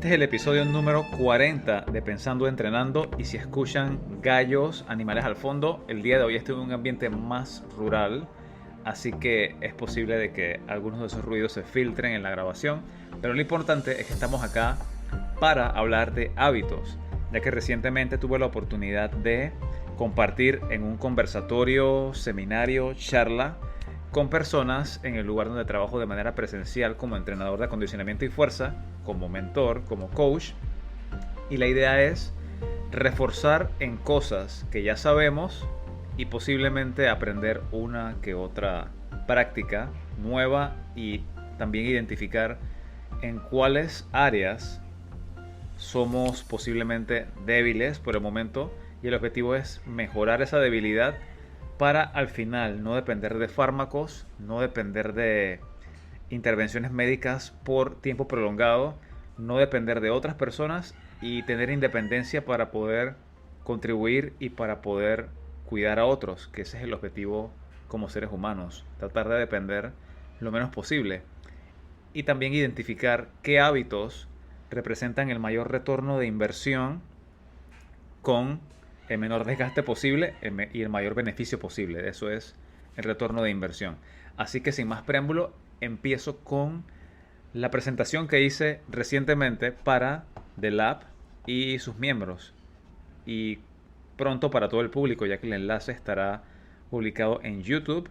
Este es el episodio número 40 de Pensando Entrenando, y si escuchan gallos, animales al fondo, el día de hoy estoy en un ambiente más rural, así que es posible de que algunos de esos ruidos se filtren en la grabación, pero lo importante es que estamos acá para hablar de hábitos, ya que recientemente tuve la oportunidad de compartir en un conversatorio, seminario, charla con personas en el lugar donde trabajo de manera presencial como entrenador de acondicionamiento y fuerza, como mentor, como coach. Y la idea es reforzar en cosas que ya sabemos y posiblemente aprender una que otra práctica nueva, y también identificar en cuáles áreas somos posiblemente débiles por el momento, y el objetivo es mejorar esa debilidad para al final no depender de fármacos, no depender de intervenciones médicas por tiempo prolongado, no depender de otras personas y tener independencia para poder contribuir y para poder cuidar a otros, que ese es el objetivo como seres humanos, tratar de depender lo menos posible. Y también identificar qué hábitos representan el mayor retorno de inversión con el menor desgaste posible y el mayor beneficio posible. Eso es el retorno de inversión. Así que sin más preámbulo, empiezo con la presentación que hice recientemente para The Lab y sus miembros, y pronto para todo el público, ya que el enlace estará publicado en YouTube,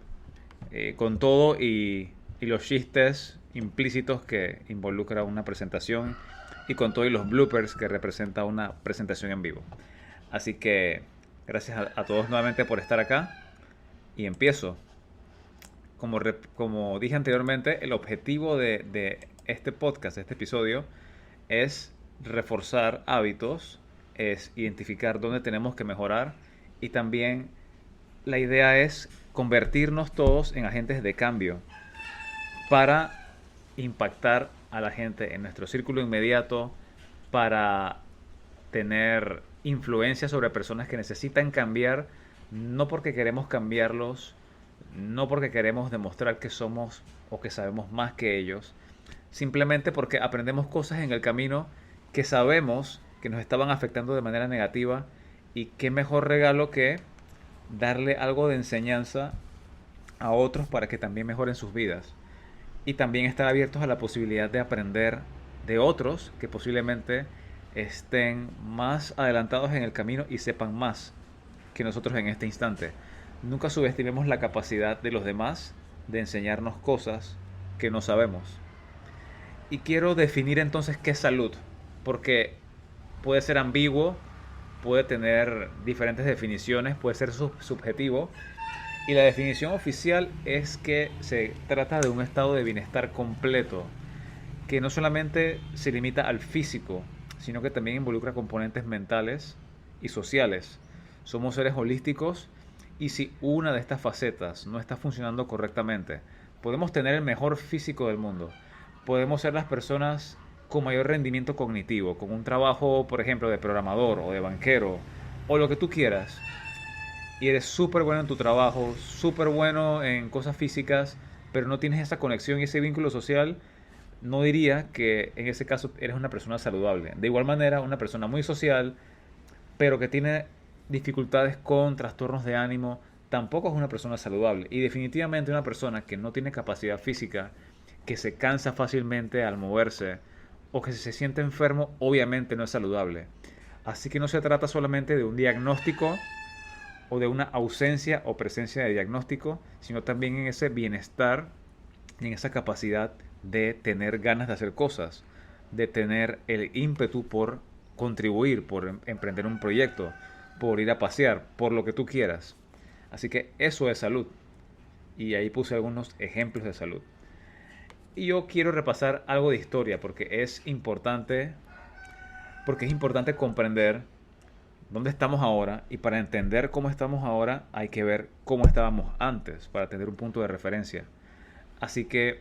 con todo y los chistes implícitos que involucra una presentación, y con todo y los bloopers que representa una presentación en vivo. Así que gracias a todos nuevamente por estar acá, y empiezo. Como dije anteriormente, el objetivo de este podcast, de este episodio, es reforzar hábitos, es identificar dónde tenemos que mejorar, y también la idea es convertirnos todos en agentes de cambio para impactar a la gente en nuestro círculo inmediato, para tener influencia sobre personas que necesitan cambiar, no porque queremos cambiarlos, no porque queremos demostrar que somos o que sabemos más que ellos, simplemente porque aprendemos cosas en el camino que sabemos que nos estaban afectando de manera negativa, y qué mejor regalo que darle algo de enseñanza a otros para que también mejoren sus vidas, y también estar abiertos a la posibilidad de aprender de otros que posiblemente estén más adelantados en el camino y sepan más que nosotros en este instante. Nunca subestimemos la capacidad de los demás de enseñarnos cosas que no sabemos. Y quiero definir entonces qué es salud, porque puede ser ambiguo, puede tener diferentes definiciones, puede ser subjetivo. Y la definición oficial es que se trata de un estado de bienestar completo, que no solamente se limita al físico, sino que también involucra componentes mentales y sociales. Somos seres holísticos, y si una de estas facetas no está funcionando correctamente, podemos tener el mejor físico del mundo, podemos ser las personas con mayor rendimiento cognitivo, con un trabajo, por ejemplo, de programador o de banquero, o lo que tú quieras, y eres súper bueno en tu trabajo, súper bueno en cosas físicas, pero no tienes esa conexión y ese vínculo social, no diría que en ese caso eres una persona saludable. De igual manera, una persona muy social, pero que tiene dificultades con trastornos de ánimo, tampoco es una persona saludable. Y definitivamente una persona que no tiene capacidad física, que se cansa fácilmente al moverse, o que se siente enfermo, obviamente no es saludable. Así que no se trata solamente de un diagnóstico o de una ausencia o presencia de diagnóstico, sino también en ese bienestar y en esa capacidad de tener ganas de hacer cosas, de tener el ímpetu por contribuir, por emprender un proyecto, por ir a pasear, por lo que tú quieras. Así que eso es salud. Y ahí puse algunos ejemplos de salud. Y yo quiero repasar algo de historia, porque es importante comprender dónde estamos ahora, y para entender cómo estamos ahora hay que ver cómo estábamos antes para tener un punto de referencia. Así que,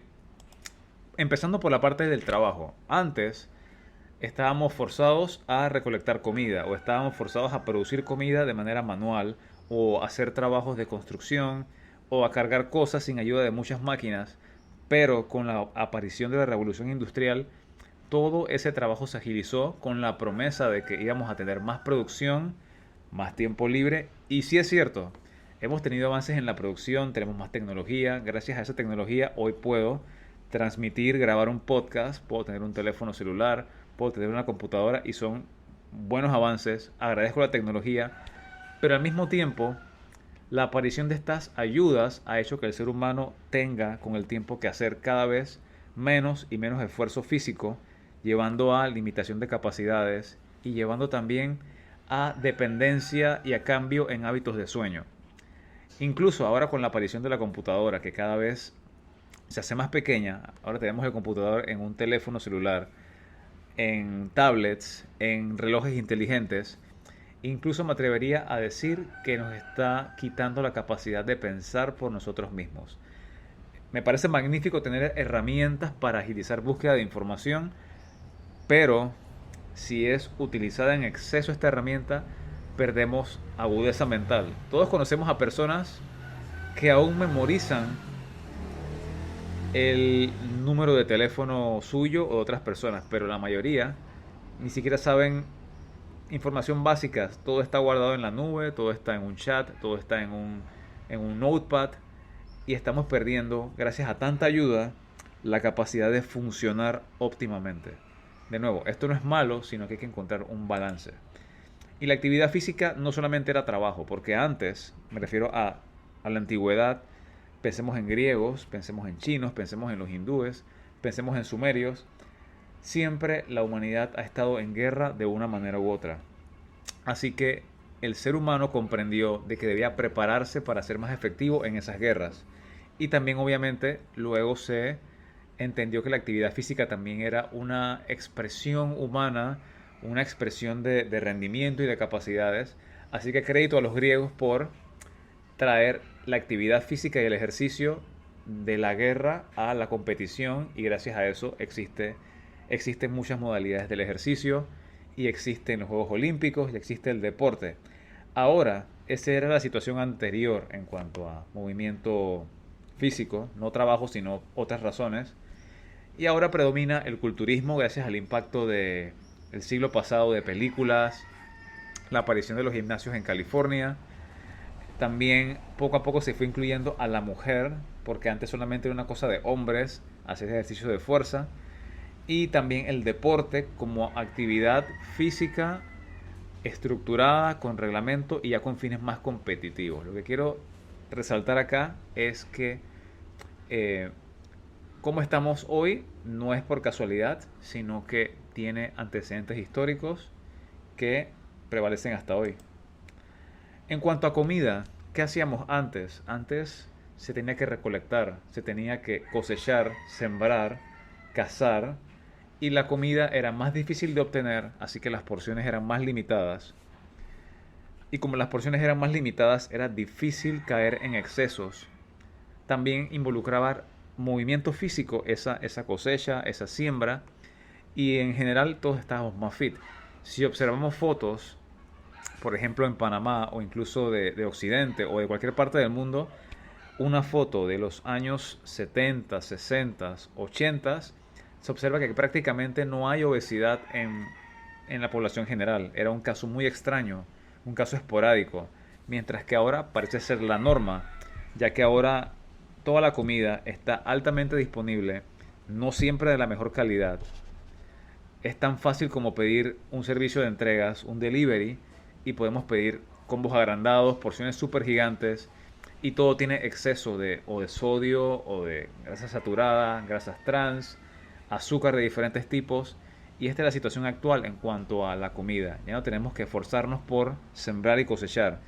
empezando por la parte del trabajo, antes estábamos forzados a recolectar comida, o estábamos forzados a producir comida de manera manual, o hacer trabajos de construcción, o a cargar cosas sin ayuda de muchas máquinas. Pero con la aparición de la revolución industrial, todo ese trabajo se agilizó con la promesa de que íbamos a tener más producción, más tiempo libre. Y sí es cierto, hemos tenido avances en la producción, tenemos más tecnología. Gracias a esa tecnología hoy puedo transmitir, grabar un podcast, puedo tener un teléfono celular, puedo tener una computadora y son buenos avances. Agradezco la tecnología, pero al mismo tiempo la aparición de estas ayudas ha hecho que el ser humano tenga con el tiempo que hacer cada vez menos y menos esfuerzo físico, llevando a limitación de capacidades y llevando también a dependencia y a cambio en hábitos de sueño. Incluso ahora con la aparición de la computadora, que cada vez se hace más pequeña, ahora tenemos el computador en un teléfono celular, en tablets, en relojes inteligentes. Incluso me atrevería a decir que nos está quitando la capacidad de pensar por nosotros mismos. Me parece magnífico tener herramientas para agilizar búsqueda de información, pero si es utilizada en exceso esta herramienta, perdemos agudeza mental. Todos conocemos a personas que aún memorizan el número de teléfono suyo o de otras personas, pero la mayoría ni siquiera saben información básica. Todo está guardado en la nube, todo está en un chat, todo está en un notepad y estamos perdiendo, gracias a tanta ayuda, la capacidad de funcionar óptimamente. De nuevo, esto no es malo, sino que hay que encontrar un balance. Y la actividad física no solamente era trabajo, porque antes, me refiero a la antigüedad, pensemos en griegos, pensemos en chinos, pensemos en los hindúes, pensemos en sumerios, siempre la humanidad ha estado en guerra de una manera u otra. Así que el ser humano comprendió de que debía prepararse para ser más efectivo en esas guerras. Y también obviamente luego se entendió que la actividad física también era una expresión humana, una expresión de rendimiento y de capacidades. Así que crédito a los griegos por traer la actividad física y el ejercicio de la guerra a la competición, y gracias a eso existen muchas modalidades del ejercicio y existen los Juegos Olímpicos y existe el deporte. Ahora, esa era la situación anterior en cuanto a movimiento físico, no trabajo sino otras razones. Y ahora predomina el culturismo gracias al impacto del siglo pasado de películas, la aparición de los gimnasios en California. También poco a poco se fue incluyendo a la mujer, porque antes solamente era una cosa de hombres hacer ejercicio de fuerza. Y también el deporte como actividad física estructurada, con reglamento y ya con fines más competitivos. Lo que quiero resaltar acá es que cómo estamos hoy no es por casualidad, sino que tiene antecedentes históricos que prevalecen hasta hoy. En cuanto a comida, ¿qué hacíamos antes? Antes se tenía que recolectar, se tenía que cosechar, sembrar, cazar, y la comida era más difícil de obtener, así que las porciones eran más limitadas. Y como las porciones eran más limitadas, era difícil caer en excesos. También involucraba movimiento físico esa cosecha, esa siembra, y en general todos estábamos más fit. Si observamos fotos, por ejemplo en Panamá o incluso de Occidente o de cualquier parte del mundo, una foto de los años 70, 60, 80, se observa que prácticamente no hay obesidad en la población general. Era un caso muy extraño, un caso esporádico, mientras que ahora parece ser la norma, ya que ahora toda la comida está altamente disponible, no siempre de la mejor calidad. Es tan fácil como pedir un servicio de entregas, un delivery, y podemos pedir combos agrandados, porciones súper gigantes, y todo tiene exceso de sodio o de grasa saturada, grasas trans, azúcar de diferentes tipos. Y esta es la situación actual en cuanto a la comida. Ya no tenemos que esforzarnos por sembrar y cosechar.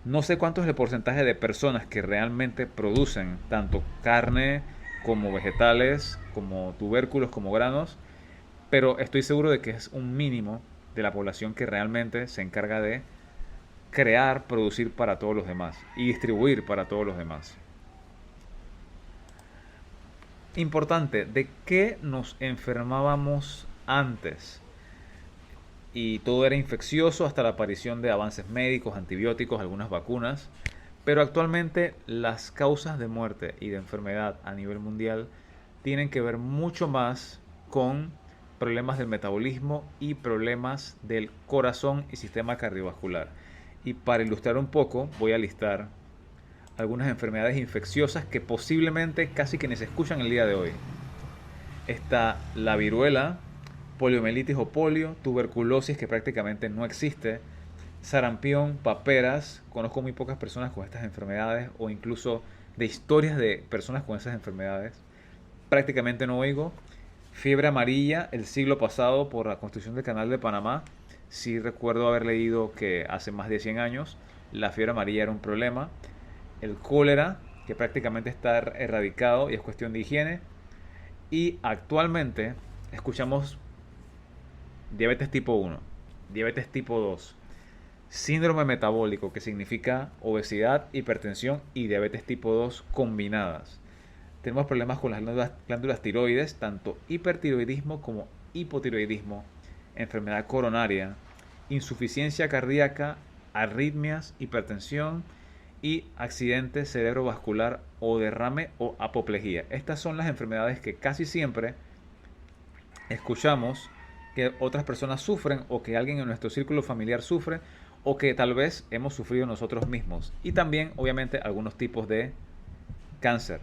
No sé cuánto es el porcentaje de personas que realmente producen tanto carne como vegetales, como tubérculos, como granos, pero estoy seguro de que es un mínimo de la población que realmente se encarga de crear, producir para todos los demás y distribuir para todos los demás. Importante, ¿de qué nos enfermábamos antes? Y todo era infeccioso hasta la aparición de avances médicos, antibióticos, algunas vacunas. Pero actualmente las causas de muerte y de enfermedad a nivel mundial tienen que ver mucho más con problemas del metabolismo y problemas del corazón y sistema cardiovascular. Y para ilustrar un poco, voy a listar algunas enfermedades infecciosas que posiblemente casi que ni se escuchan el día de hoy. Está la viruela, poliomielitis o polio, tuberculosis que prácticamente no existe, sarampión, paperas. Conozco muy pocas personas con estas enfermedades o incluso de historias de personas con esas enfermedades. Prácticamente no oigo. Fiebre amarilla, el siglo pasado por la construcción del Canal de Panamá. Sí recuerdo haber leído que hace más de 100 años la fiebre amarilla era un problema. El cólera, que prácticamente está erradicado y es cuestión de higiene. Y actualmente escuchamos diabetes tipo 1, diabetes tipo 2, síndrome metabólico, que significa obesidad, hipertensión y diabetes tipo 2 combinadas. Tenemos problemas con las glándulas tiroides, tanto hipertiroidismo como hipotiroidismo, enfermedad coronaria, insuficiencia cardíaca, arritmias, hipertensión y accidente cerebrovascular o derrame o apoplejía. Estas son las enfermedades que casi siempre escuchamos que otras personas sufren o que alguien en nuestro círculo familiar sufre o que tal vez hemos sufrido nosotros mismos. Y también, obviamente, algunos tipos de cáncer.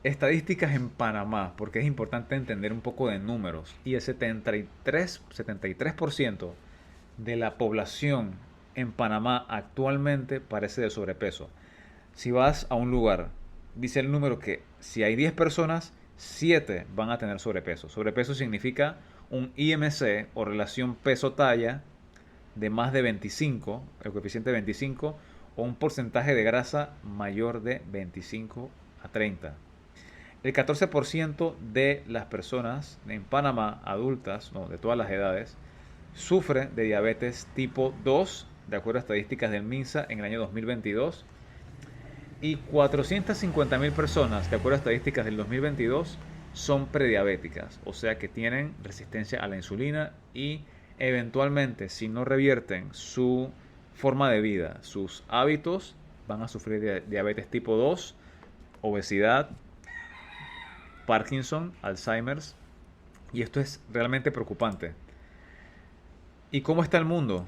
Estadísticas en Panamá, porque es importante entender un poco de números. Y el 73% de la población en Panamá actualmente parece de sobrepeso. Si vas a un lugar, dice el número que si hay 10 personas, 7 van a tener sobrepeso. Sobrepeso significa un IMC o relación peso-talla de más de 25, el coeficiente de 25, o un porcentaje de grasa mayor de 25 a 30. El 14% de las personas en Panamá, adultas, no, de todas las edades, sufre de diabetes tipo 2, de acuerdo a estadísticas del MINSA en el año 2022. Y 450.000 personas, de acuerdo a estadísticas del 2022, son prediabéticas, o sea que tienen resistencia a la insulina y eventualmente, si no revierten su forma de vida, sus hábitos, van a sufrir de diabetes tipo 2, obesidad, Parkinson, Alzheimer's, y esto es realmente preocupante. ¿Y cómo está el mundo?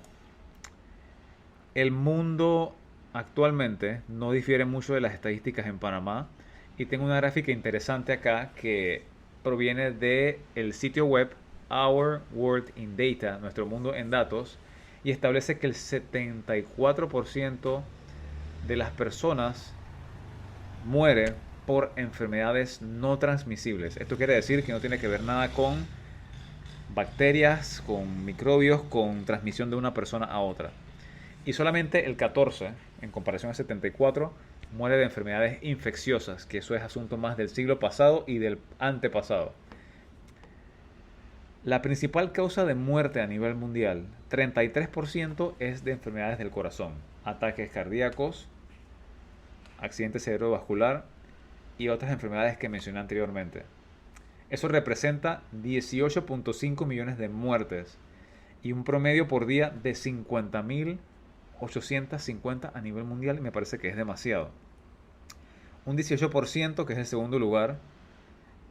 El mundo actualmente no difiere mucho de las estadísticas en Panamá y tengo una gráfica interesante acá que proviene del sitio web Our World in Data, nuestro mundo en datos, y establece que el 74% de las personas muere por enfermedades no transmisibles. Esto quiere decir que no tiene que ver nada con bacterias, con microbios, con transmisión de una persona a otra. Y solamente el 14, en comparación al 74, muere de enfermedades infecciosas, que eso es asunto más del siglo pasado y del antepasado. La principal causa de muerte a nivel mundial, 33%, es de enfermedades del corazón, ataques cardíacos, accidente cerebrovascular y otras enfermedades que mencioné anteriormente. Eso representa 18.5 millones de muertes y un promedio por día de 50.850 a nivel mundial, y me parece que es demasiado. Un 18%, que es el segundo lugar,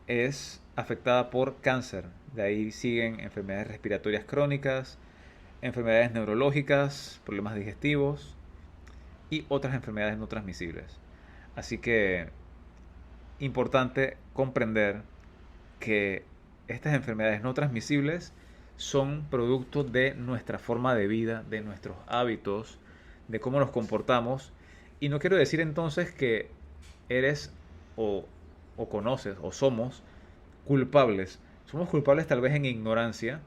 es afectada por cáncer. De ahí siguen enfermedades respiratorias crónicas, enfermedades neurológicas, problemas digestivos y otras enfermedades no transmisibles. Así que importante comprender que estas enfermedades no transmisibles son producto de nuestra forma de vida, de nuestros hábitos, de cómo nos comportamos. Y no quiero decir entonces que eres o conoces o somos culpables. Somos culpables tal vez en ignorancia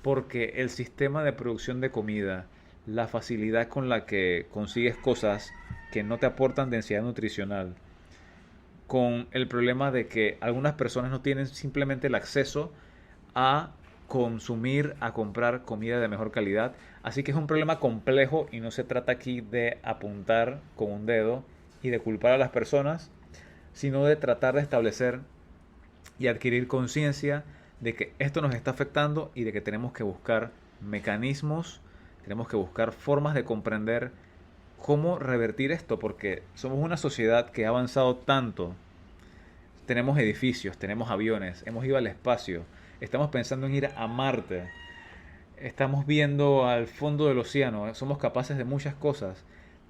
porque el sistema de producción de comida, la facilidad con la que consigues cosas que no te aportan densidad nutricional, con el problema de que algunas personas no tienen simplemente el acceso a consumir, a comprar comida de mejor calidad. Así que es un problema complejo y no se trata aquí de apuntar con un dedo y de culpar a las personas, sino de tratar de establecer y adquirir conciencia de que esto nos está afectando y de que tenemos que buscar mecanismos, tenemos que buscar formas de comprender cómo revertir esto, porque somos una sociedad que ha avanzado tanto, tenemos edificios, tenemos aviones, hemos ido al espacio, estamos pensando en ir a Marte, estamos viendo al fondo del océano, somos capaces de muchas cosas,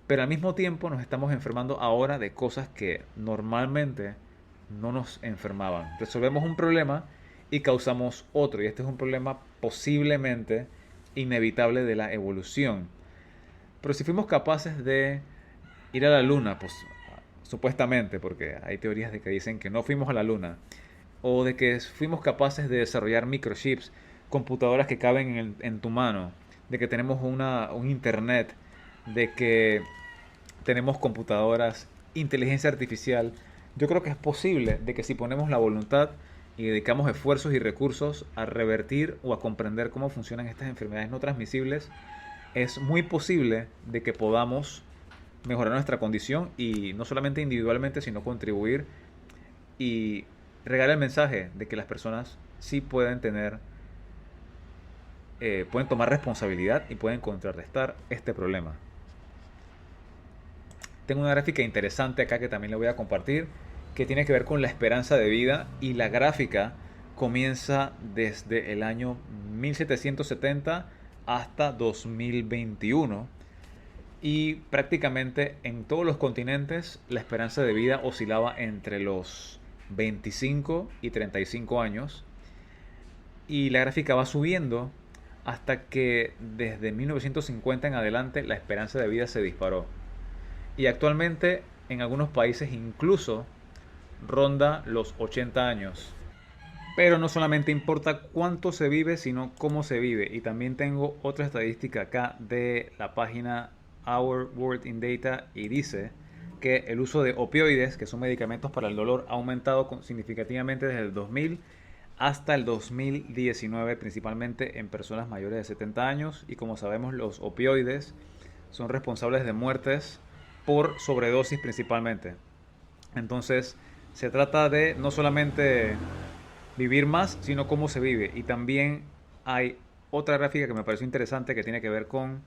pero al mismo tiempo nos estamos enfermando ahora de cosas que normalmente no nos enfermaban. Resolvemos un problema y causamos otro, y este es un problema posiblemente inevitable de la evolución. Pero si fuimos capaces de ir a la luna, pues supuestamente, porque hay teorías de que dicen que no fuimos a la luna, o de que fuimos capaces de desarrollar microchips, computadoras que caben en tu mano, de que tenemos un internet, de que tenemos computadoras, inteligencia artificial. Yo creo que es posible de que si ponemos la voluntad y dedicamos esfuerzos y recursos a revertir o a comprender cómo funcionan estas enfermedades no transmisibles, es muy posible de que podamos mejorar nuestra condición y no solamente individualmente, sino contribuir y regar el mensaje de que las personas sí pueden tener, pueden tomar responsabilidad y pueden contrarrestar este problema. Tengo una gráfica interesante acá que también le voy a compartir, que tiene que ver con la esperanza de vida, y la gráfica comienza desde el año 1770 hasta 2021, y prácticamente en todos los continentes la esperanza de vida oscilaba entre los 25 y 35 años, y la gráfica va subiendo hasta que desde 1950 en adelante la esperanza de vida se disparó. Y actualmente en algunos países incluso ronda los 80 años. Pero no solamente importa cuánto se vive, sino cómo se vive. Y también tengo otra estadística acá de la página Our World in Data, y dice que el uso de opioides, que son medicamentos para el dolor, ha aumentado significativamente desde el 2000 hasta el 2019, principalmente en personas mayores de 70 años. Y como sabemos, los opioides son responsables de muertes por sobredosis principalmente. Entonces, se trata de no solamente vivir más, sino cómo se vive. Y también hay otra gráfica que me pareció interesante, que tiene que ver con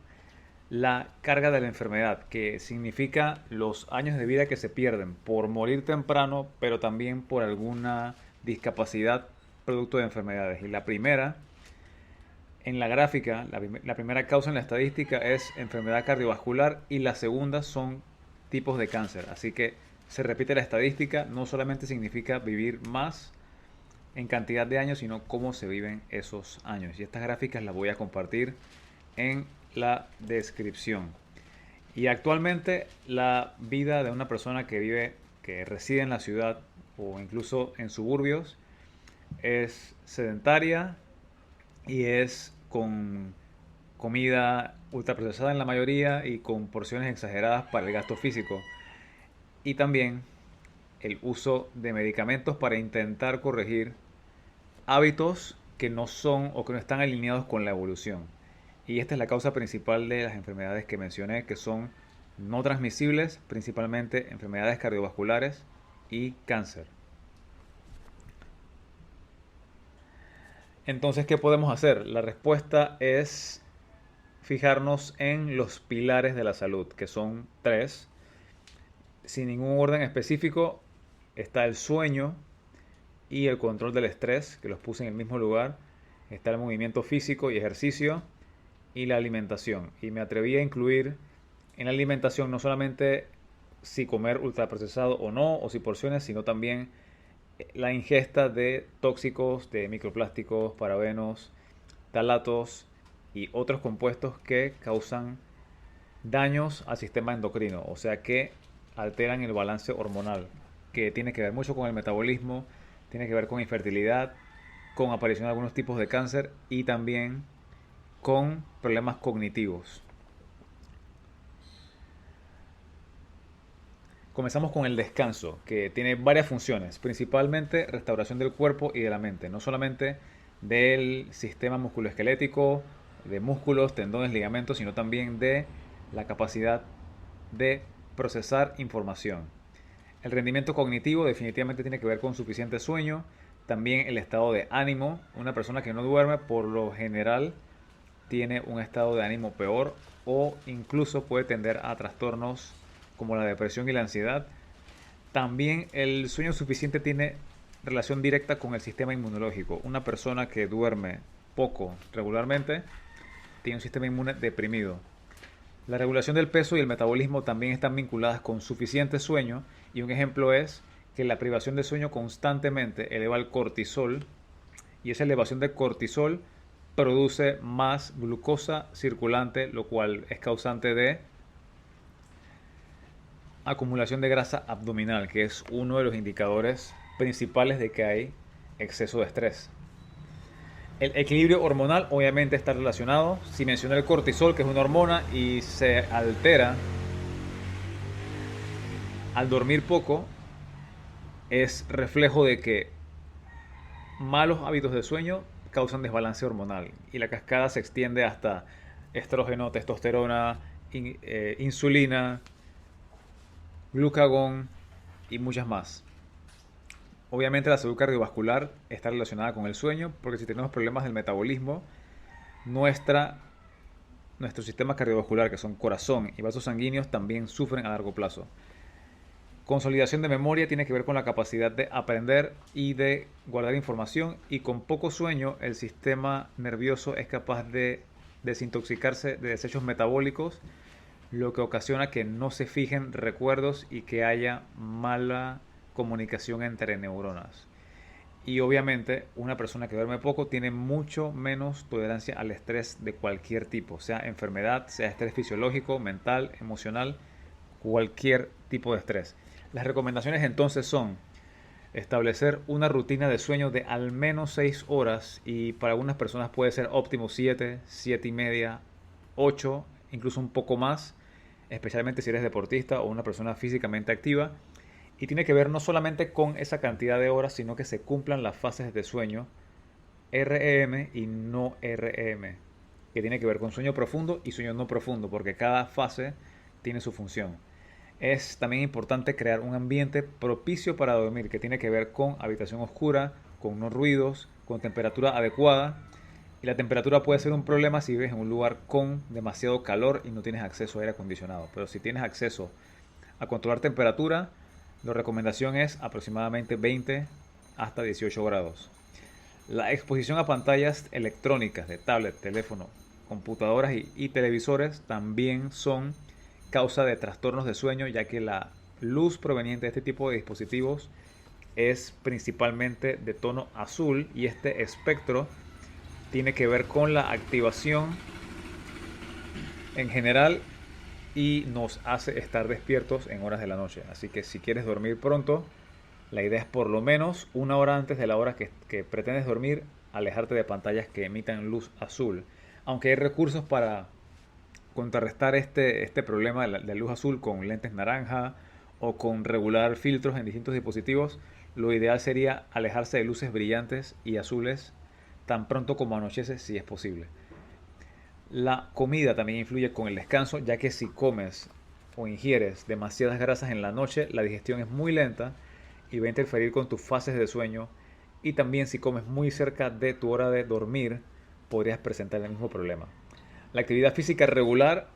la carga de la enfermedad, que significa los años de vida que se pierden por morir temprano, pero también por alguna discapacidad producto de enfermedades. Y la primera, en la gráfica, la primera causa en la estadística es enfermedad cardiovascular, y la segunda son tipos de cáncer. Así que se repite la estadística, no solamente significa vivir más en cantidad de años, sino cómo se viven esos años. Y estas gráficas las voy a compartir en la descripción. Y actualmente la vida de una persona que reside en la ciudad o incluso en suburbios, es sedentaria y es con comida ultraprocesada en la mayoría y con porciones exageradas para el gasto físico. Y también el uso de medicamentos para intentar corregir hábitos que no son o que no están alineados con la evolución. Y esta es la causa principal de las enfermedades que mencioné, que son no transmisibles, principalmente enfermedades cardiovasculares y cáncer. Entonces, ¿qué podemos hacer? La respuesta es fijarnos en los pilares de la salud, que son tres. Sin ningún orden específico, está el sueño y el control del estrés, que los puse en el mismo lugar. Está el movimiento físico y ejercicio, y la alimentación. Y me atreví a incluir en la alimentación no solamente si comer ultraprocesado o no, o si porciones, sino también la ingesta de tóxicos, de microplásticos, parabenos, talatos y otros compuestos que causan daños al sistema endocrino, o sea que alteran el balance hormonal, que tiene que ver mucho con el metabolismo, tiene que ver con infertilidad, con aparición de algunos tipos de cáncer y también con problemas cognitivos. Comenzamos con el descanso, que tiene varias funciones, principalmente restauración del cuerpo y de la mente, no solamente del sistema musculoesquelético, de músculos, tendones, ligamentos, sino también de la capacidad de procesar información. El rendimiento cognitivo definitivamente tiene que ver con suficiente sueño, también el estado de ánimo. Una persona que no duerme por lo general tiene un estado de ánimo peor, o incluso puede tender a trastornos como la depresión y la ansiedad. También el sueño suficiente tiene relación directa con el sistema inmunológico. Una persona que duerme poco regularmente tiene un sistema inmune deprimido. La regulación del peso y el metabolismo también están vinculadas con suficiente sueño, y un ejemplo es que la privación de sueño constantemente eleva el cortisol, y esa elevación de cortisol produce más glucosa circulante, lo cual es causante de acumulación de grasa abdominal, que es uno de los indicadores principales de que hay exceso de estrés. El equilibrio hormonal obviamente está relacionado. Si mencioné el cortisol, que es una hormona y se altera al dormir poco, es reflejo de que malos hábitos de sueño causan desbalance hormonal y la cascada se extiende hasta estrógeno, testosterona, insulina, glucagón y muchas más. Obviamente la salud cardiovascular está relacionada con el sueño, porque si tenemos problemas del metabolismo, nuestro sistema cardiovascular, que son corazón y vasos sanguíneos, también sufren a largo plazo. Consolidación de memoria tiene que ver con la capacidad de aprender y de guardar información, y con poco sueño el sistema nervioso es capaz de desintoxicarse de desechos metabólicos, lo que ocasiona que no se fijen recuerdos y que haya mala comunicación entre neuronas. Y obviamente una persona que duerme poco tiene mucho menos tolerancia al estrés de cualquier tipo, sea enfermedad, sea estrés fisiológico, mental, emocional, cualquier tipo de estrés. Las recomendaciones entonces son establecer una rutina de sueño de al menos 6 horas, y para algunas personas puede ser óptimo 7, 7 y media, 8, incluso un poco más, especialmente si eres deportista o una persona físicamente activa. Y tiene que ver no solamente con esa cantidad de horas, sino que se cumplan las fases de sueño REM y no REM, que tiene que ver con sueño profundo y sueño no profundo, porque cada fase tiene su función. Es también importante crear un ambiente propicio para dormir, que tiene que ver con habitación oscura, con no ruidos, con temperatura adecuada. Y la temperatura puede ser un problema si vives en un lugar con demasiado calor y no tienes acceso a aire acondicionado. Pero si tienes acceso a controlar temperatura, la recomendación es aproximadamente 20 hasta 18 grados. La exposición a pantallas electrónicas de tablet, teléfono, computadoras y televisores también son causa de trastornos de sueño, ya que la luz proveniente de este tipo de dispositivos es principalmente de tono azul, y este espectro tiene que ver con la activación en general y nos hace estar despiertos en horas de la noche. Así que si quieres dormir pronto, la idea es por lo menos una hora antes de la hora que pretendes dormir, alejarte de pantallas que emitan luz azul. Aunque hay recursos para contrarrestar este problema de la luz azul con lentes naranja o con regular filtros en distintos dispositivos, lo ideal sería alejarse de luces brillantes y azules tan pronto como anochece, si es posible. La comida también influye con el descanso, ya que si comes o ingieres demasiadas grasas en la noche, la digestión es muy lenta y va a interferir con tus fases de sueño. Y también si comes muy cerca de tu hora de dormir, podrías presentar el mismo problema. La actividad física regular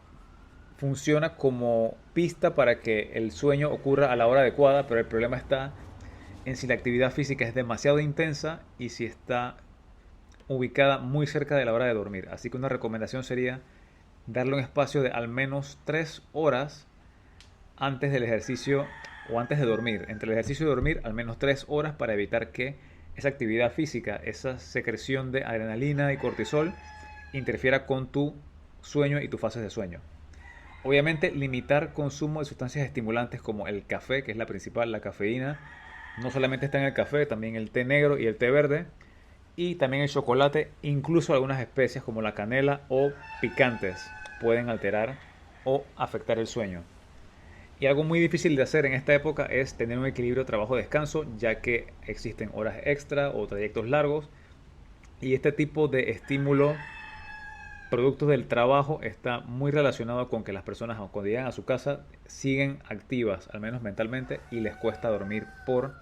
funciona como pista para que el sueño ocurra a la hora adecuada, pero el problema está en si la actividad física es demasiado intensa y si está ubicada muy cerca de la hora de dormir. Así que una recomendación sería darle un espacio de al menos 3 horas antes del ejercicio o antes de dormir. Entre el ejercicio y dormir, al menos 3 horas, para evitar que esa actividad física, esa secreción de adrenalina y cortisol, interfiera con tu sueño y tus fases de sueño. Obviamente, limitar consumo de sustancias estimulantes como el café, que es la principal, la cafeína. No solamente está en el café, también el té negro y el té verde. Y también el chocolate, incluso algunas especias como la canela o picantes, pueden alterar o afectar el sueño. Y algo muy difícil de hacer en esta época es tener un equilibrio trabajo-descanso, ya que existen horas extra o trayectos largos. Y este tipo de estímulo, productos del trabajo, está muy relacionado con que las personas cuando llegan a su casa siguen activas, al menos mentalmente, y les cuesta dormir por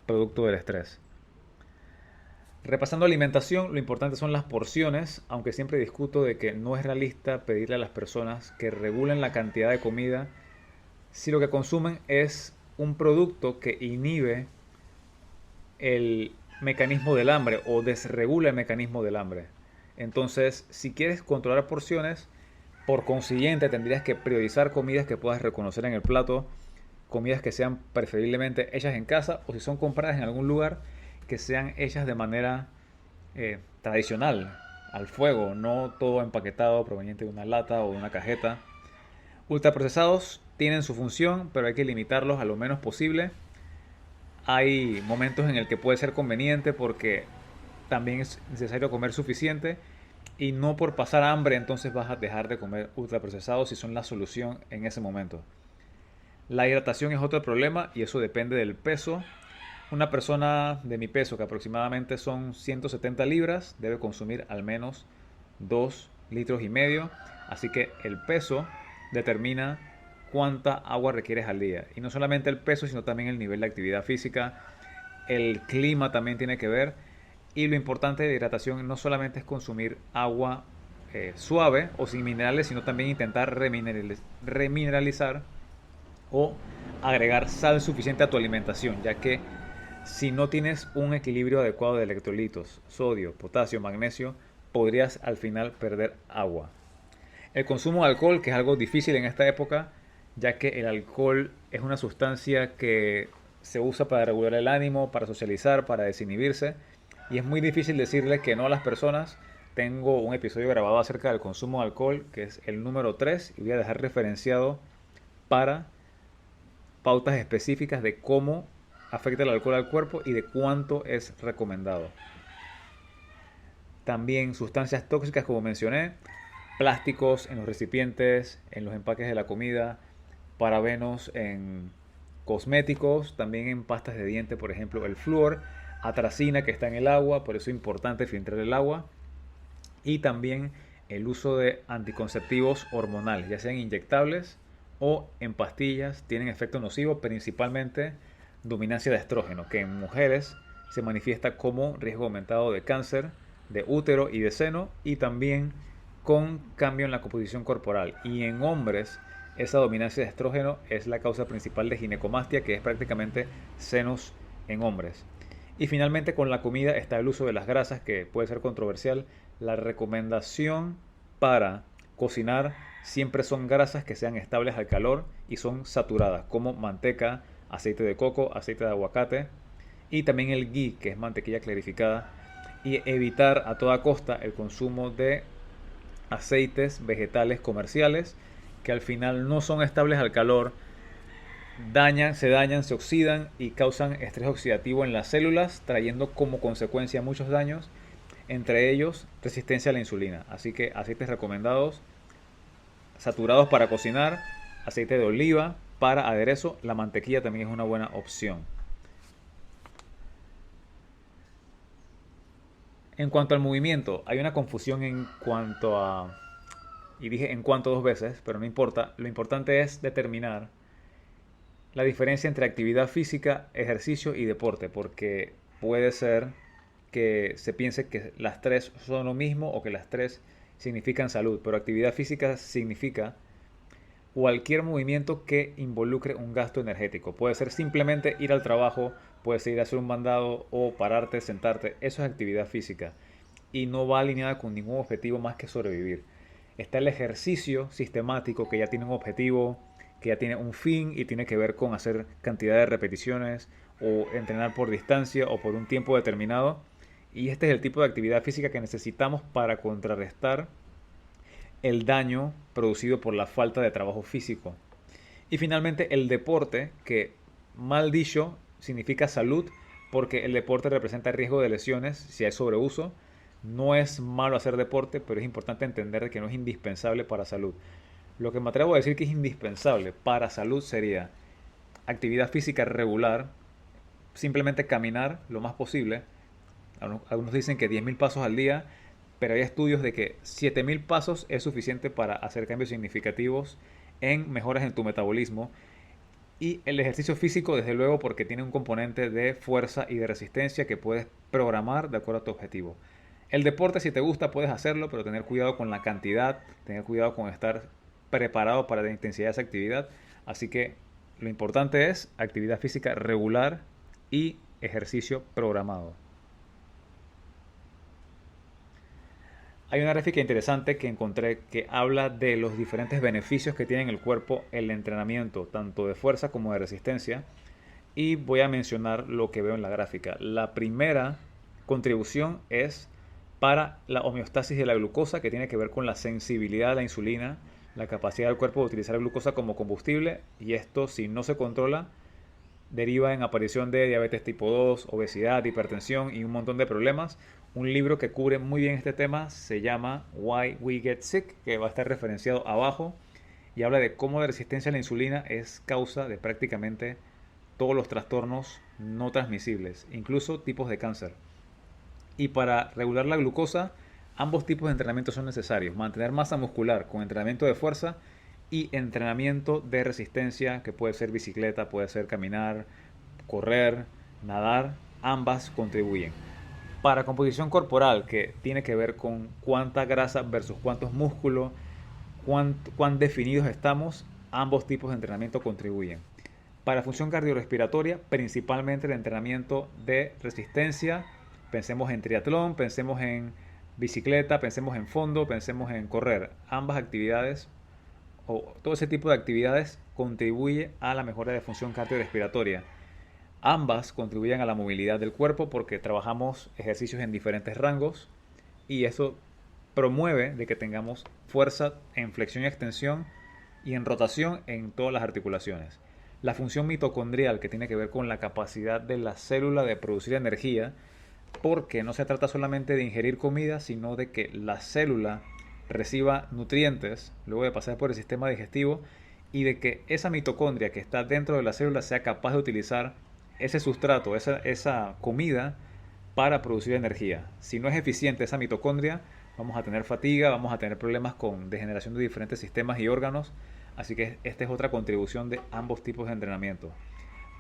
producto del estrés. Repasando alimentación, lo importante son las porciones, aunque siempre discuto de que no es realista pedirle a las personas que regulen la cantidad de comida si lo que consumen es un producto que inhibe el mecanismo del hambre o desregula el mecanismo del hambre. Entonces, si quieres controlar porciones, por consiguiente tendrías que priorizar comidas que puedas reconocer en el plato, comidas que sean preferiblemente hechas en casa o si son compradas en algún lugar, que sean hechas de manera tradicional, al fuego, no todo empaquetado proveniente de una lata o de una cajeta. Ultraprocesados tienen su función, pero hay que limitarlos a lo menos posible. Hay momentos en el que puede ser conveniente porque también es necesario comer suficiente y no por pasar hambre entonces vas a dejar de comer ultraprocesados si son la solución en ese momento. La hidratación es otro problema y eso depende del peso. Una persona de mi peso, que aproximadamente son 170 libras, debe consumir al menos 2 litros y medio. Así que el peso determina cuánta agua requieres al día. Y no solamente el peso, sino también el nivel de actividad física. El clima también tiene que ver. Y lo importante de hidratación no solamente es consumir agua suave o sin minerales, sino también intentar remineralizar o agregar sal suficiente a tu alimentación, ya que si no tienes un equilibrio adecuado de electrolitos, sodio, potasio, magnesio, podrías al final perder agua. El consumo de alcohol, que es algo difícil en esta época, ya que el alcohol es una sustancia que se usa para regular el ánimo, para socializar, para desinhibirse, y es muy difícil decirle que no a las personas. Tengo un episodio grabado acerca del consumo de alcohol, que es el número 3 y voy a dejar referenciado para pautas específicas de cómo afecta el alcohol al cuerpo y de cuánto es recomendado. También sustancias tóxicas, como mencioné, plásticos en los recipientes, en los empaques de la comida, parabenos en cosméticos, también en pastas de diente, por ejemplo, el flúor, atracina que está en el agua, por eso es importante filtrar el agua, y también el uso de anticonceptivos hormonales, ya sean inyectables o en pastillas, tienen efecto nocivo, principalmente dominancia de estrógeno, que en mujeres se manifiesta como riesgo aumentado de cáncer de útero y de seno y también con cambio en la composición corporal. Y en hombres esa dominancia de estrógeno es la causa principal de ginecomastia, que es prácticamente senos en hombres. Y finalmente con la comida está el uso de las grasas, que puede ser controversial. La recomendación para cocinar siempre son grasas que sean estables al calor y son saturadas, como manteca, aceite de coco, aceite de aguacate y también el ghee, que es mantequilla clarificada, y evitar a toda costa el consumo de aceites vegetales comerciales que al final no son estables al calor, se oxidan y causan estrés oxidativo en las células, trayendo como consecuencia muchos daños, entre ellos resistencia a la insulina. Así que aceites recomendados saturados para cocinar, aceite de oliva para aderezo, la mantequilla también es una buena opción. En cuanto al movimiento, hay una confusión en cuanto a, y dije en cuanto dos veces, pero no importa, lo importante es determinar la diferencia entre actividad física, ejercicio y deporte, porque puede ser que se piense que las tres son lo mismo o que las tres significan salud, pero actividad física significa cualquier movimiento que involucre un gasto energético. Puede ser simplemente ir al trabajo, puede ser ir a hacer un mandado o pararte, sentarte. Eso es actividad física y no va alineada con ningún objetivo más que sobrevivir. Está el ejercicio sistemático que ya tiene un objetivo, que ya tiene un fin y tiene que ver con hacer cantidad de repeticiones o entrenar por distancia o por un tiempo determinado. Y este es el tipo de actividad física que necesitamos para contrarrestar el daño producido por la falta de trabajo físico. Y finalmente el deporte, que mal dicho significa salud, porque el deporte representa riesgo de lesiones si hay sobreuso. No es malo hacer deporte, pero es importante entender que no es indispensable para salud. Lo que me atrevo a decir que es indispensable para salud sería actividad física regular, simplemente caminar lo más posible. Algunos dicen que 10.000 pasos al día, pero hay estudios de que 7.000 pasos es suficiente para hacer cambios significativos en mejoras en tu metabolismo. Y el ejercicio físico, desde luego, porque tiene un componente de fuerza y de resistencia que puedes programar de acuerdo a tu objetivo. El deporte, si te gusta, puedes hacerlo, pero tener cuidado con la cantidad, tener cuidado con estar preparado para la intensidad de esa actividad. Así que Lo importante es actividad física regular y ejercicio programado. Hay una gráfica interesante que encontré que habla de los diferentes beneficios que tiene en el cuerpo el entrenamiento, tanto de fuerza como de resistencia. Y voy a mencionar lo que veo en la gráfica. La primera contribución es para la homeostasis de la glucosa, que tiene que ver con la sensibilidad a la insulina, la capacidad del cuerpo de utilizar glucosa como combustible, y esto, si no se controla, deriva en aparición de diabetes tipo 2, obesidad, hipertensión y un montón de problemas. Un libro que cubre muy bien este tema se llama Why We Get Sick, que va a estar referenciado abajo, y habla de cómo la resistencia a la insulina es causa de prácticamente todos los trastornos no transmisibles, incluso tipos de cáncer. Y para regular la glucosa, ambos tipos de entrenamiento son necesarios. Mantener masa muscular con entrenamiento de fuerza y entrenamiento de resistencia, que puede ser bicicleta, puede ser caminar, correr, nadar, ambas contribuyen. Para composición corporal, que tiene que ver con cuánta grasa versus cuántos músculos, cuán definidos estamos, ambos tipos de entrenamiento contribuyen. Para función cardiorrespiratoria, principalmente el entrenamiento de resistencia. Pensemos en triatlón, pensemos en bicicleta, pensemos en fondo, pensemos en correr. Ambas actividades o todo ese tipo de actividades contribuye a la mejora de función cardiorrespiratoria. Ambas contribuyen a la movilidad del cuerpo porque trabajamos ejercicios en diferentes rangos y eso promueve de que tengamos fuerza en flexión y extensión y en rotación en todas las articulaciones. La función mitocondrial, que tiene que ver con la capacidad de la célula de producir energía, porque no se trata solamente de ingerir comida, sino de que la célula reciba nutrientes luego de pasar por el sistema digestivo y de que esa mitocondria que está dentro de la célula sea capaz de utilizar ese sustrato, esa comida para producir energía. Si no es eficiente esa mitocondria, vamos a tener fatiga, vamos a tener problemas con degeneración de diferentes sistemas y órganos. Así que esta es otra contribución de ambos tipos de entrenamiento.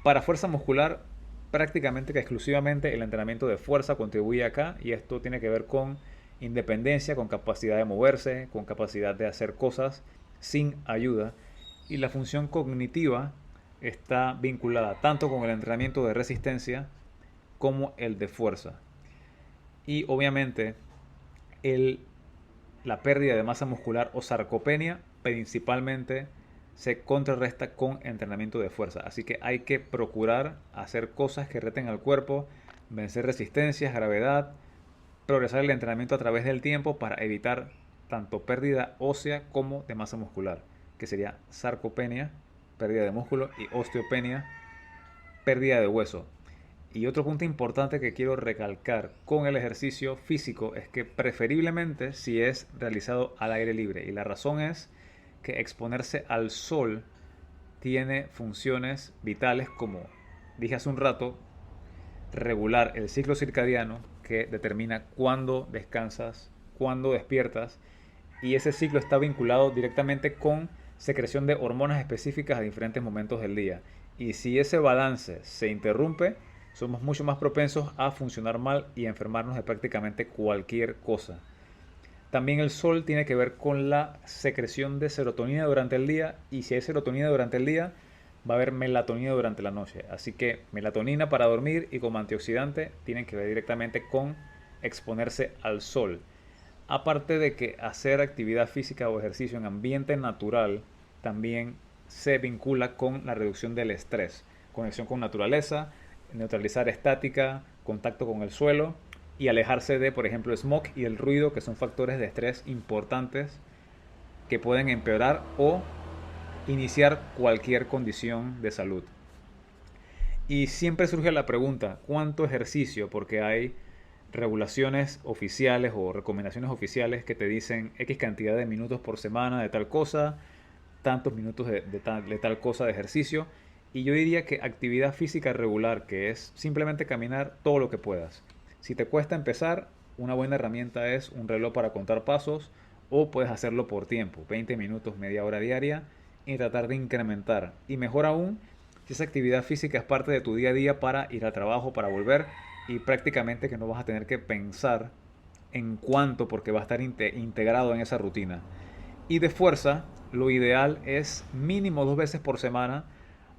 Para fuerza muscular, prácticamente que exclusivamente el entrenamiento de fuerza contribuye acá, y esto tiene que ver con independencia, con capacidad de moverse, con capacidad de hacer cosas sin ayuda. Y la función cognitiva está vinculada tanto con el entrenamiento de resistencia como el de fuerza. Y obviamente la pérdida de masa muscular o sarcopenia principalmente se contrarresta con entrenamiento de fuerza. Así que hay que procurar hacer cosas que reten al cuerpo, vencer resistencias, gravedad, progresar el entrenamiento a través del tiempo para evitar tanto pérdida ósea como de masa muscular, que sería sarcopenia, pérdida de músculo, y osteopenia, pérdida de hueso. Y otro punto importante que quiero recalcar con el ejercicio físico es que preferiblemente si es realizado al aire libre. Y la razón es que exponerse al sol tiene funciones vitales como dije hace un rato, regular el ciclo circadiano que determina cuándo descansas, cuándo despiertas, y ese ciclo está vinculado directamente con secreción de hormonas específicas a diferentes momentos del día. Y si ese balance se interrumpe, somos mucho más propensos a funcionar mal y a enfermarnos de prácticamente cualquier cosa. También el sol tiene que ver con la secreción de serotonina durante el día, y si hay serotonina durante el día, va a haber melatonina durante la noche. Así que melatonina para dormir y como antioxidante tienen que ver directamente con exponerse al sol. Aparte de que hacer actividad física o ejercicio en ambiente natural también se vincula con la reducción del estrés, conexión con naturaleza, neutralizar estática, contacto con el suelo y alejarse de, por ejemplo, el smog y el ruido, que son factores de estrés importantes que pueden empeorar o iniciar cualquier condición de salud. Y siempre surge la pregunta, ¿cuánto ejercicio? Porque hay regulaciones oficiales o recomendaciones oficiales que te dicen X cantidad de minutos por semana de tal cosa, tantos minutos de tal cosa de ejercicio. Y yo diría que actividad física regular, que es simplemente caminar todo lo que puedas. Si te cuesta empezar, una buena herramienta es un reloj para contar pasos, o puedes hacerlo por tiempo, 20 minutos, media hora diaria, y tratar de incrementar. Y mejor aún, si esa actividad física es parte de tu día a día para ir al trabajo, para volver, y prácticamente que no vas a tener que pensar en cuánto, porque va a estar integrado en esa rutina. Y de fuerza, lo ideal es mínimo 2 veces por semana,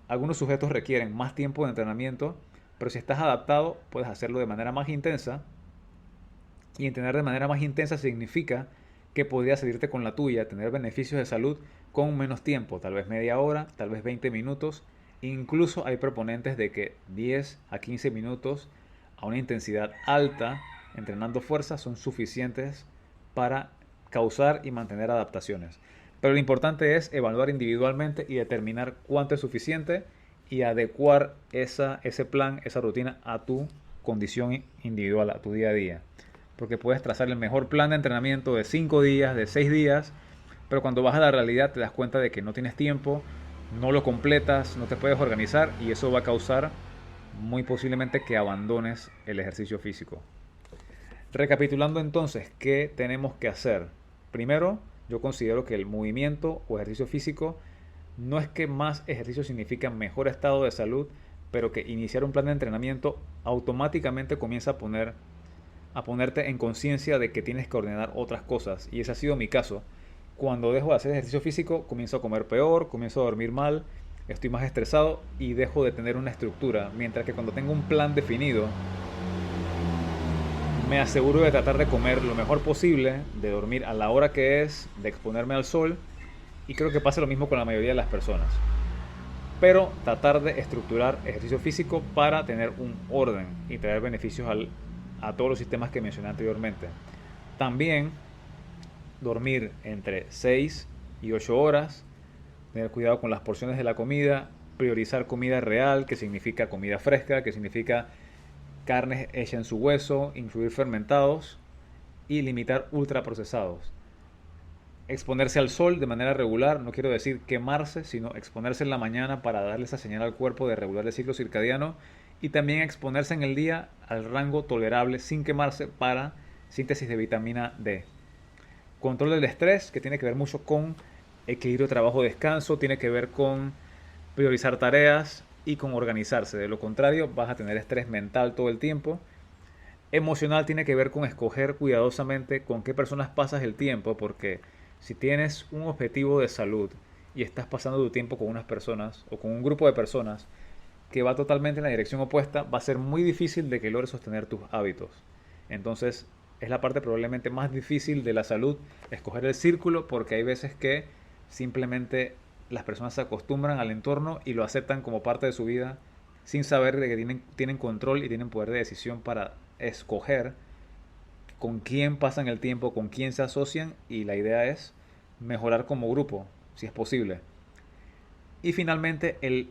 Algunos sujetos requieren más tiempo de entrenamiento, pero si estás adaptado, puedes hacerlo de manera más intensa. Y entrenar de manera más intensa significa que podrías salirte con la tuya, tener beneficios de salud con menos tiempo, tal vez media hora, tal vez 20 minutos. Incluso hay proponentes de que 10 a 15 minutos a una intensidad alta, entrenando fuerza, son suficientes para causar y mantener adaptaciones. Pero lo importante es evaluar individualmente y determinar cuánto es suficiente y adecuar ese plan, esa rutina a tu condición individual, a tu día a día. Porque puedes trazar el mejor plan de entrenamiento de 5 días, de 6 días, pero cuando vas a la realidad te das cuenta de que no tienes tiempo, no lo completas, no te puedes organizar y eso va a causar muy posiblemente que abandones el ejercicio físico. Recapitulando entonces, ¿qué tenemos que hacer? Primero, yo considero que el movimiento o ejercicio físico no es que más ejercicio significa mejor estado de salud, pero que iniciar un plan de entrenamiento automáticamente comienza a ponerte en conciencia de que tienes que ordenar otras cosas. Y ese ha sido mi caso. Cuando dejo de hacer ejercicio físico, comienzo a comer peor, comienzo a dormir mal, estoy más estresado y dejo de tener una estructura. Mientras que cuando tengo un plan definido, me aseguro de tratar de comer lo mejor posible, de dormir a la hora que es, de exponerme al sol. Y creo que pasa lo mismo con la mayoría de las personas. Pero tratar de estructurar ejercicio físico para tener un orden y traer beneficios a todos los sistemas que mencioné anteriormente. También dormir entre 6 y 8 horas, tener cuidado con las porciones de la comida, priorizar comida real, que significa comida fresca, que significa carne hecha en su hueso, incluir fermentados y limitar ultraprocesados. Exponerse al sol de manera regular, no quiero decir quemarse, sino exponerse en la mañana para darle esa señal al cuerpo de regular el ciclo circadiano y también exponerse en el día al rango tolerable sin quemarse para síntesis de vitamina D. Control del estrés, que tiene que ver mucho con equilibrio trabajo-descanso, tiene que ver con priorizar tareas y con organizarse. De lo contrario, vas a tener estrés mental todo el tiempo. Emocional tiene que ver con escoger cuidadosamente con qué personas pasas el tiempo, porque si tienes un objetivo de salud y estás pasando tu tiempo con unas personas o con un grupo de personas que va totalmente en la dirección opuesta, va a ser muy difícil de que logres sostener tus hábitos. Entonces, es la parte probablemente más difícil de la salud, escoger el círculo, porque hay veces que simplemente las personas se acostumbran al entorno y lo aceptan como parte de su vida sin saber de que tienen control y tienen poder de decisión para escoger con quién pasan el tiempo, con quién se asocian, y la idea es mejorar como grupo, si es posible. Y finalmente el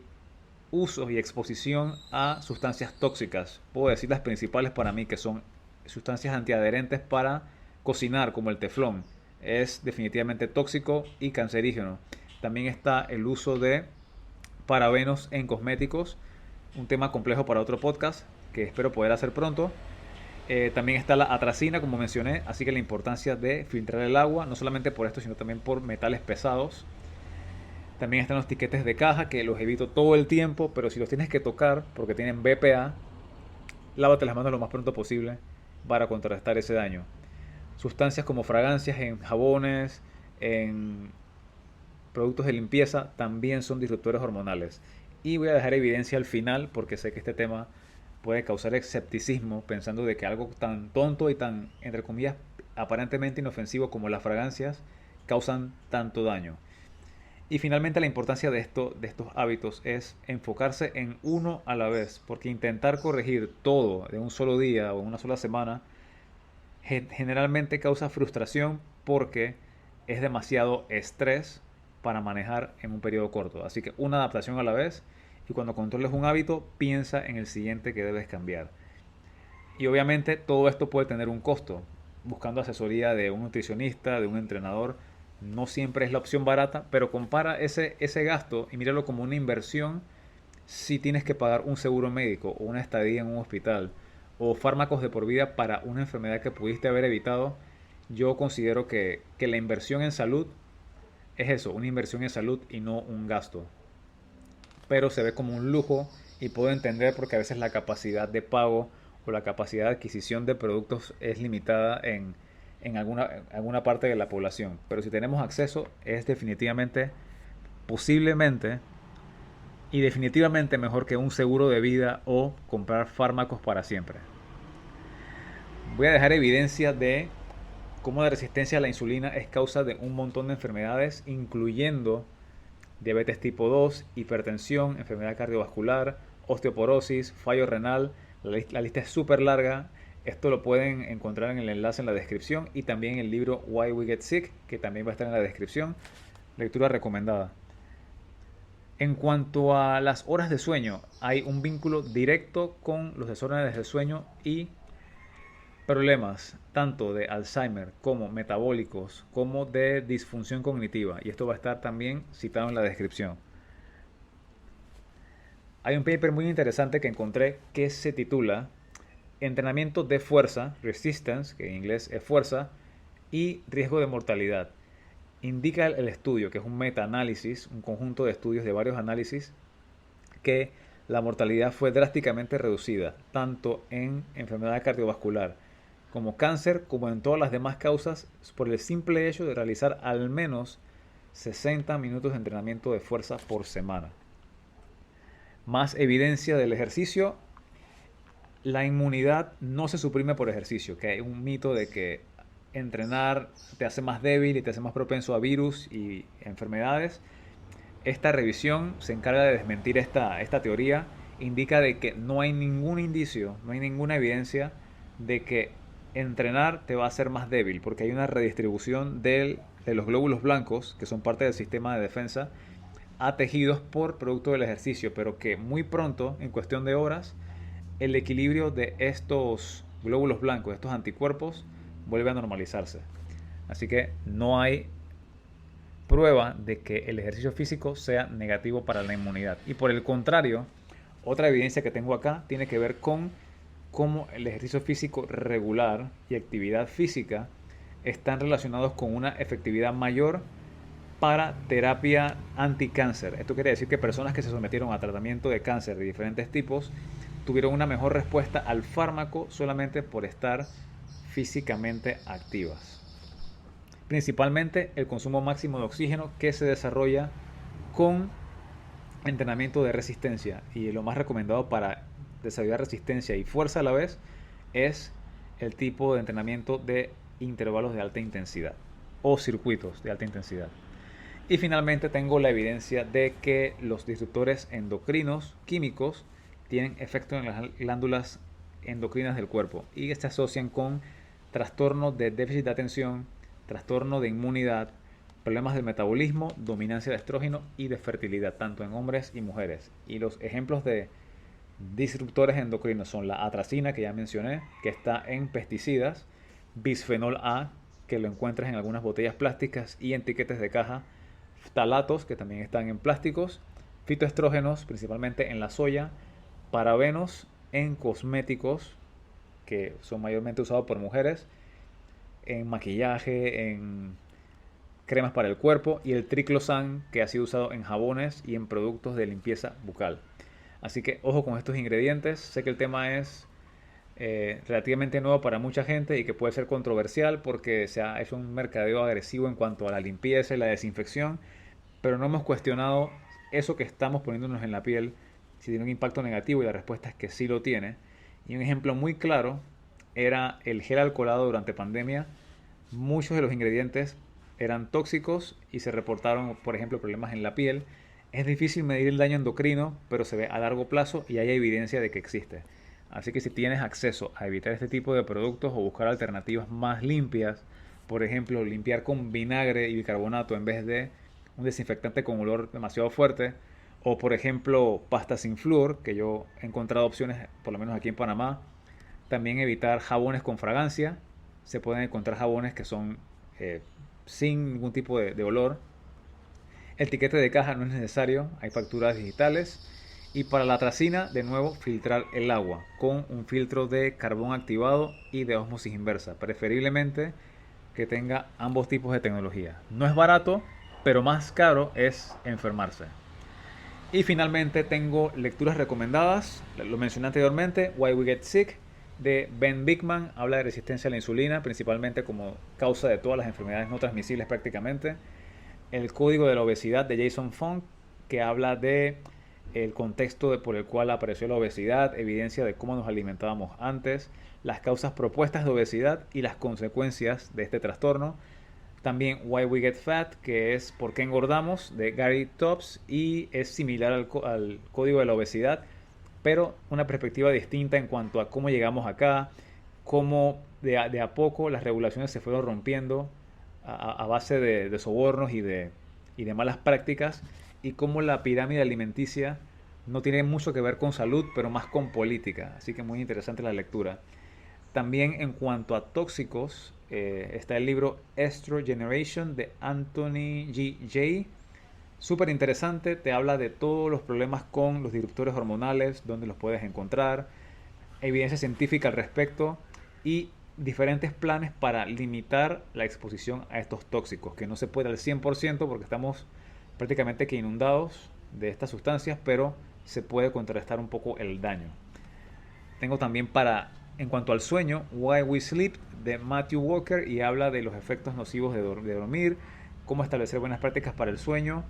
uso y exposición a sustancias tóxicas. Puedo decir las principales para mí, que son sustancias antiadherentes para cocinar, como el teflón. Es definitivamente tóxico y cancerígeno. También está el uso de parabenos en cosméticos, un tema complejo para otro podcast que espero poder hacer pronto. También está la atracina, como mencioné, así que la importancia de filtrar el agua, no solamente por esto, sino también por metales pesados. También están los tiquetes de caja, que los evito todo el tiempo, pero si los tienes que tocar porque tienen BPA, lávate las manos lo más pronto posible para contrarrestar ese daño. Sustancias como fragancias en jabones, en productos de limpieza, también son disruptores hormonales. Y voy a dejar evidencia al final porque sé que este tema puede causar escepticismo, pensando de que algo tan tonto y tan, entre comillas, aparentemente inofensivo como las fragancias causan tanto daño. Y finalmente la importancia de estos hábitos es enfocarse en uno a la vez, porque intentar corregir todo de un solo día o en una sola semana generalmente causa frustración porque es demasiado estrés para manejar en un periodo corto. Así que una adaptación a la vez, y cuando controles un hábito, piensa en el siguiente que debes cambiar. Y obviamente todo esto puede tener un costo. Buscando asesoría de un nutricionista, de un entrenador, no siempre es la opción barata, pero compara ese gasto y míralo como una inversión si tienes que pagar un seguro médico o una estadía en un hospital o fármacos de por vida para una enfermedad que pudiste haber evitado. Yo considero que la inversión en salud es eso, una inversión en salud y no un gasto. Pero se ve como un lujo y puedo entender porque a veces la capacidad de pago o la capacidad de adquisición de productos es limitada en alguna parte de la población. Pero si tenemos acceso, es definitivamente, posiblemente, y definitivamente mejor que un seguro de vida o comprar fármacos para siempre. Voy a dejar evidencia de cómo la resistencia a la insulina es causa de un montón de enfermedades, incluyendo diabetes tipo 2, hipertensión, enfermedad cardiovascular, osteoporosis, fallo renal. La lista es súper larga. Esto lo pueden encontrar en el enlace en la descripción y también en el libro Why We Get Sick, que también va a estar en la descripción. Lectura recomendada. En cuanto a las horas de sueño, hay un vínculo directo con los desórdenes del sueño y problemas tanto de Alzheimer como metabólicos como de disfunción cognitiva, y esto va a estar también citado en la descripción. Hay un paper muy interesante que encontré que se titula Entrenamiento de fuerza, resistance, que en inglés es fuerza, y riesgo de mortalidad. Indica el estudio, que es un metaanálisis, un conjunto de estudios de varios análisis, que la mortalidad fue drásticamente reducida, tanto en enfermedad cardiovascular como cáncer, como en todas las demás causas, por el simple hecho de realizar al menos 60 minutos de entrenamiento de fuerza por semana. Más evidencia del ejercicio. La inmunidad no se suprime por ejercicio, que hay un mito de que entrenar te hace más débil y te hace más propenso a virus y enfermedades. Esta revisión se encarga de desmentir esta teoría. Indica de que no hay ningún indicio, no hay ninguna evidencia de que entrenar te va a hacer más débil, porque hay una redistribución de los glóbulos blancos, que son parte del sistema de defensa, a tejidos por producto del ejercicio, pero que muy pronto, en cuestión de horas, el equilibrio de estos glóbulos blancos, estos anticuerpos, vuelve a normalizarse. Así que no hay prueba de que el ejercicio físico sea negativo para la inmunidad. Y por el contrario, otra evidencia que tengo acá tiene que ver con cómo el ejercicio físico regular y actividad física están relacionados con una efectividad mayor para terapia anticáncer. Esto quiere decir que personas que se sometieron a tratamiento de cáncer de diferentes tipos tuvieron una mejor respuesta al fármaco solamente por estar físicamente activas. Principalmente el consumo máximo de oxígeno, que se desarrolla con entrenamiento de resistencia, y lo más recomendado para desarrollar resistencia y fuerza a la vez es el tipo de entrenamiento de intervalos de alta intensidad o circuitos de alta intensidad. Y finalmente tengo la evidencia de que los disruptores endocrinos químicos tienen efecto en las glándulas endocrinas del cuerpo y se asocian con trastornos de déficit de atención, trastorno de inmunidad, problemas del metabolismo, dominancia de estrógeno y de fertilidad, tanto en hombres y mujeres. Y los ejemplos de disruptores endocrinos son la atracina, que ya mencioné, que está en pesticidas, bisfenol A, que lo encuentras en algunas botellas plásticas y en etiquetas de caja, ftalatos, que también están en plásticos, fitoestrógenos, principalmente en la soya, parabenos en cosméticos, que son mayormente usados por mujeres, en maquillaje, en cremas para el cuerpo, y el triclosan, que ha sido usado en jabones y en productos de limpieza bucal. Así que ojo con estos ingredientes. Sé que el tema es relativamente nuevo para mucha gente y que puede ser controversial porque se ha hecho un mercadeo agresivo en cuanto a la limpieza y la desinfección, pero no hemos cuestionado eso que estamos poniéndonos en la piel, si tiene un impacto negativo, y la respuesta es que sí lo tiene. Y un ejemplo muy claro era el gel alcoholado durante pandemia. Muchos de los ingredientes eran tóxicos y se reportaron, por ejemplo, problemas en la piel. Es difícil medir el daño endocrino, pero se ve a largo plazo y hay evidencia de que existe. Así que si tienes acceso a evitar este tipo de productos o buscar alternativas más limpias, por ejemplo, limpiar con vinagre y bicarbonato en vez de un desinfectante con olor demasiado fuerte, o por ejemplo pasta sin flúor, que yo he encontrado opciones, por lo menos aquí en Panamá. También evitar jabones con fragancia. Se pueden encontrar jabones que son sin ningún tipo de olor. El tiquete de caja no es necesario, hay facturas digitales. Y para la atracina, de nuevo, filtrar el agua con un filtro de carbón activado y de ósmosis inversa, preferiblemente que tenga ambos tipos de tecnología. No es barato, pero más caro es enfermarse. Y finalmente tengo lecturas recomendadas. Lo mencioné anteriormente, Why We Get Sick, de Ben Bikman. Habla de resistencia a la insulina, principalmente como causa de todas las enfermedades no transmisibles prácticamente. El código de la obesidad, de Jason Fung, que habla de el contexto por el cual apareció la obesidad, evidencia de cómo nos alimentábamos antes, las causas propuestas de obesidad y las consecuencias de este trastorno. También Why We Get Fat, que es por qué engordamos, de Gary Tops, y es similar al código de la obesidad, pero una perspectiva distinta en cuanto a cómo llegamos acá, cómo de a poco las regulaciones se fueron rompiendo a base de sobornos y de malas prácticas, y cómo la pirámide alimenticia no tiene mucho que ver con salud, pero más con política. Así que muy interesante la lectura. También en cuanto a tóxicos, está el libro Estro Generation de Anthony G. Jay. Súper interesante, te habla de todos los problemas con los disruptores hormonales, dónde los puedes encontrar, evidencia científica al respecto y diferentes planes para limitar la exposición a estos tóxicos, que no se puede al 100% porque estamos prácticamente que inundados de estas sustancias, pero se puede contrarrestar un poco el daño. Tengo también en cuanto al sueño, Why We Sleep de Matthew Walker, y habla de los efectos nocivos de dormir, cómo establecer buenas prácticas para el sueño,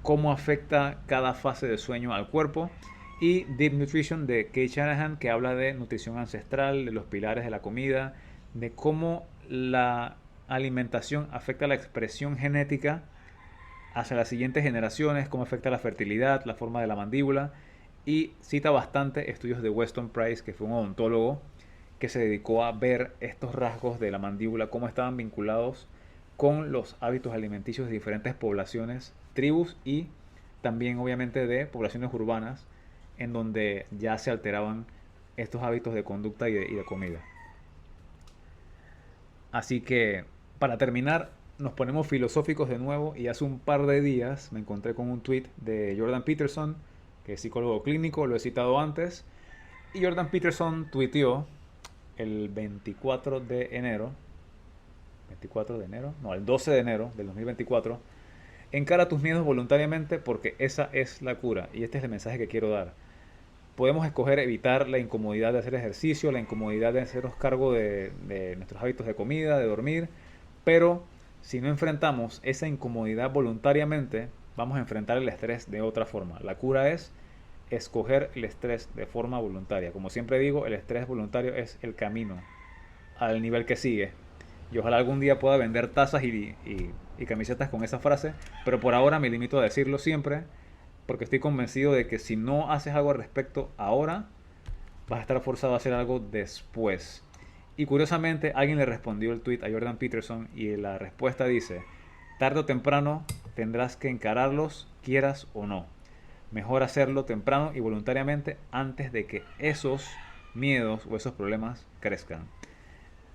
cómo afecta cada fase de sueño al cuerpo. Y Deep Nutrition de Kate Shanahan, que habla de nutrición ancestral, de los pilares de la comida, de cómo la alimentación afecta la expresión genética hacia las siguientes generaciones, cómo afecta la fertilidad, la forma de la mandíbula, y cita bastante estudios de Weston Price, que fue un odontólogo que se dedicó a ver estos rasgos de la mandíbula, cómo estaban vinculados con los hábitos alimenticios de diferentes poblaciones, tribus y también obviamente de poblaciones urbanas, en donde ya se alteraban estos hábitos de conducta y de comida. Así que para terminar, nos ponemos filosóficos de nuevo, y hace un par de días me encontré con un tweet de Jordan Peterson, que es psicólogo clínico, lo he citado antes, y Jordan Peterson tuiteó el 24 de enero, el 12 de enero del 2024, encara tus miedos voluntariamente porque esa es la cura, y este es el mensaje que quiero dar. Podemos escoger evitar la incomodidad de hacer ejercicio, la incomodidad de hacernos cargo de nuestros hábitos de comida, de dormir, pero si no enfrentamos esa incomodidad voluntariamente, vamos a enfrentar el estrés de otra forma. La cura es escoger el estrés de forma voluntaria. Como siempre digo, el estrés voluntario es el camino al nivel que sigue. Y ojalá algún día pueda vender tazas y camisetas con esa frase, pero por ahora me limito a decirlo siempre, porque estoy convencido de que si no haces algo al respecto ahora, vas a estar forzado a hacer algo después. Y curiosamente, alguien le respondió el tweet a Jordan Peterson, y la respuesta dice: tarde o temprano tendrás que encararlos, quieras o no. Mejor hacerlo temprano y voluntariamente antes de que esos miedos o esos problemas crezcan.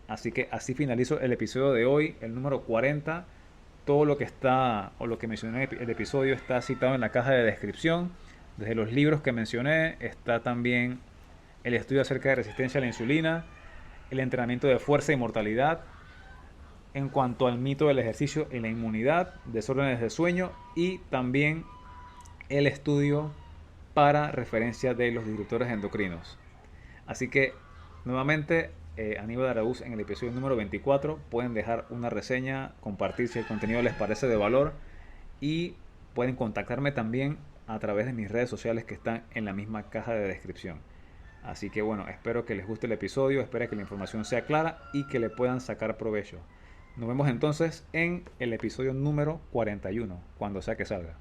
Así que así finalizo el episodio de hoy, el número 40. Todo lo que está, o lo que mencioné en el episodio, está citado en la caja de descripción. Desde los libros que mencioné, está también el estudio acerca de resistencia a la insulina, el entrenamiento de fuerza y mortalidad, en cuanto al mito del ejercicio y la inmunidad, desórdenes de sueño, y también el estudio para referencia de los disruptores endocrinos. Así que nuevamente, Aníbal Araúz en el episodio número 24. Pueden dejar una reseña, compartir si el contenido les parece de valor, y pueden contactarme también a través de mis redes sociales que están en la misma caja de descripción. Así que bueno, espero que les guste el episodio, espero que la información sea clara y que le puedan sacar provecho. Nos vemos entonces en el episodio número 41, cuando sea que salga.